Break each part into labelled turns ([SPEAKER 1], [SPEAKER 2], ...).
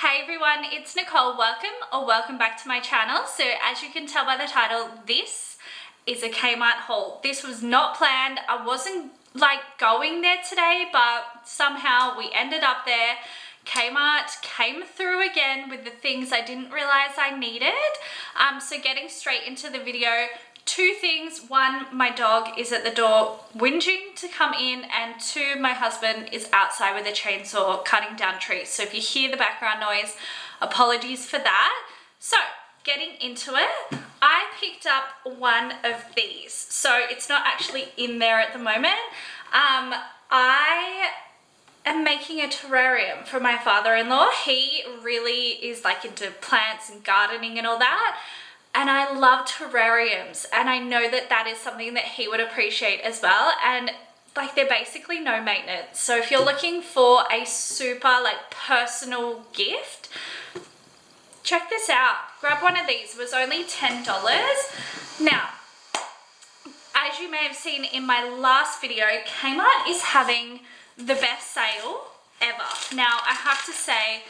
[SPEAKER 1] Hey everyone, it's Nicole. Welcome back to my channel. So as you can tell by the title, this is a Kmart haul. This was not planned. I wasn't going there today, but somehow we ended up there. Kmart came through again with the things I didn't realize I needed. So getting straight into the video, two things. One, my dog is at the door whinging to come in, and two, my husband is outside with a chainsaw cutting down trees. So if you hear the background noise, apologies for that. So getting into it, I picked up one of these. So it's not actually in there at the moment. I am making a terrarium for my father-in-law. He really is into plants and gardening and all that. And I love terrariums, and I know that that is something that he would appreciate as well. And they're basically no maintenance. So if you're looking for a super personal gift, check this out. Grab one of these. It was only $10. Now, as you may have seen in my last video, Kmart is having the best sale ever. Now, I have to say,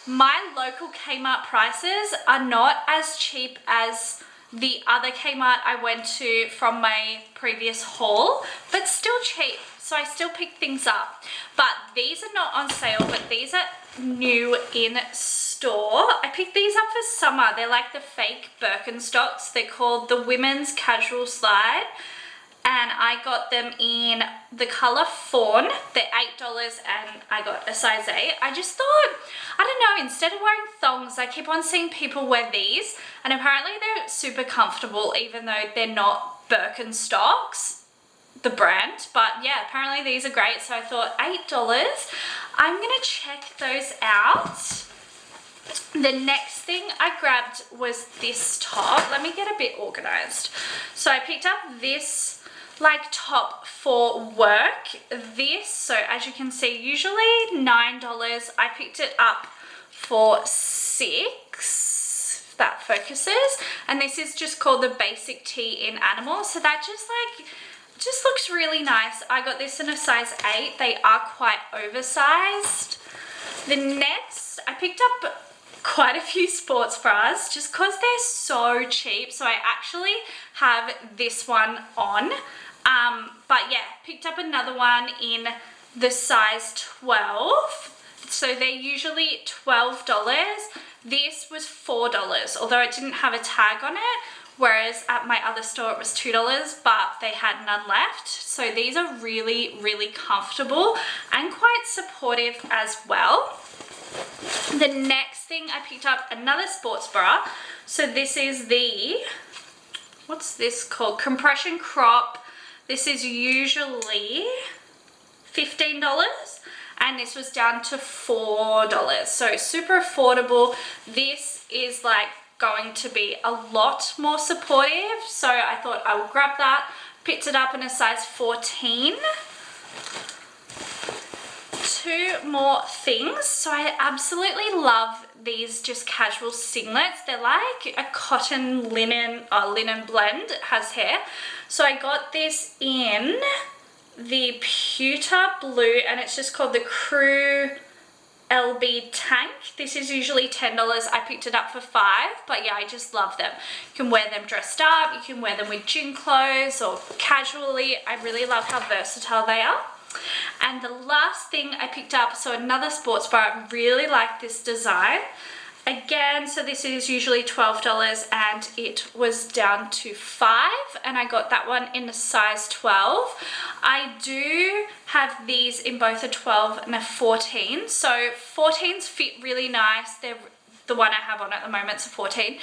[SPEAKER 1] my local Kmart prices are not as cheap as the other Kmart I went to from my previous haul, but still cheap. So I still pick things up. But these are not on sale, but these are new in store. I picked these up for summer. They're like the fake Birkenstocks. They're called the Women's Casual Slide. And I got them in the color fawn. They're $8 and I got a size 8. I just thought, I don't know, instead of wearing thongs, I keep on seeing people wear these, and apparently they're super comfortable even though they're not Birkenstocks, the brand. But yeah, apparently these are great, so I thought $8. I'm gonna check those out. The next thing I grabbed was this top. Let me get a bit organized. So I picked up this top for work. So as you can see, usually $9. I picked it up for $6, if that focuses. And this is just called the Basic Tee in Animal. So that just looks really nice. I got this in a size 8. They are quite oversized. The next, I picked up quite a few sports bras just because they're so cheap. So I actually have this one on. But yeah, picked up another one in the size 12. So they're usually $12. This was $4, although it didn't have a tag on it. Whereas at my other store it was $2, but they had none left. So these are really, really comfortable and quite supportive as well. The next thing I picked up another sports bra. So this is the, what's this called? Compression crop. This is usually $15 and this was down to $4. So super affordable. This is going to be a lot more supportive. So I thought I would grab that. Picked it up in a size 14. Two more things. So I absolutely love these just casual singlets. They're like a cotton linen blend. It has hair. So I got this in the pewter blue, and it's just called the Crew LB Tank. This is usually $10. I picked it up for $5, but yeah, I just love them. You can wear them dressed up, you can wear them with gym clothes or casually. I really love how versatile they are. And the last thing I picked up, so another sports bra. I really like this design. Again, so this is usually $12 and it was down to $5, and I got that one in a size 12. I do have these in both a 12 and a 14. So 14s fit really nice. They're the one I have on at the moment, it's a 14.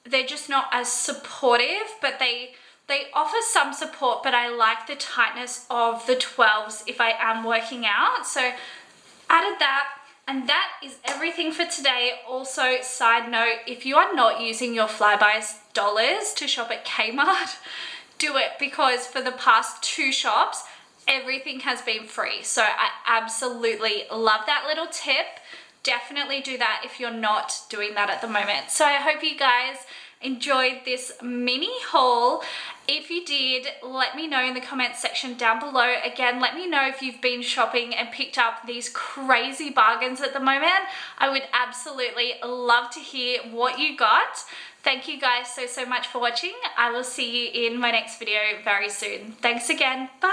[SPEAKER 1] They're just not as supportive, but they offer some support, but I like the tightness of the 12s if I am working out. So added that. And that is everything for today. Also, side note, if you are not using your Flybuys dollars to shop at Kmart, do it, because for the past 2 shops, everything has been free. So I absolutely love that little tip. Definitely do that if you're not doing that at the moment. So I hope you guys enjoyed this mini haul. If you did, let me know in the comments section down below. Again, let me know if you've been shopping and picked up these crazy bargains at the moment. I would absolutely love to hear what you got. Thank you guys so much for watching. I will see you in my next video very soon. Thanks again. Bye.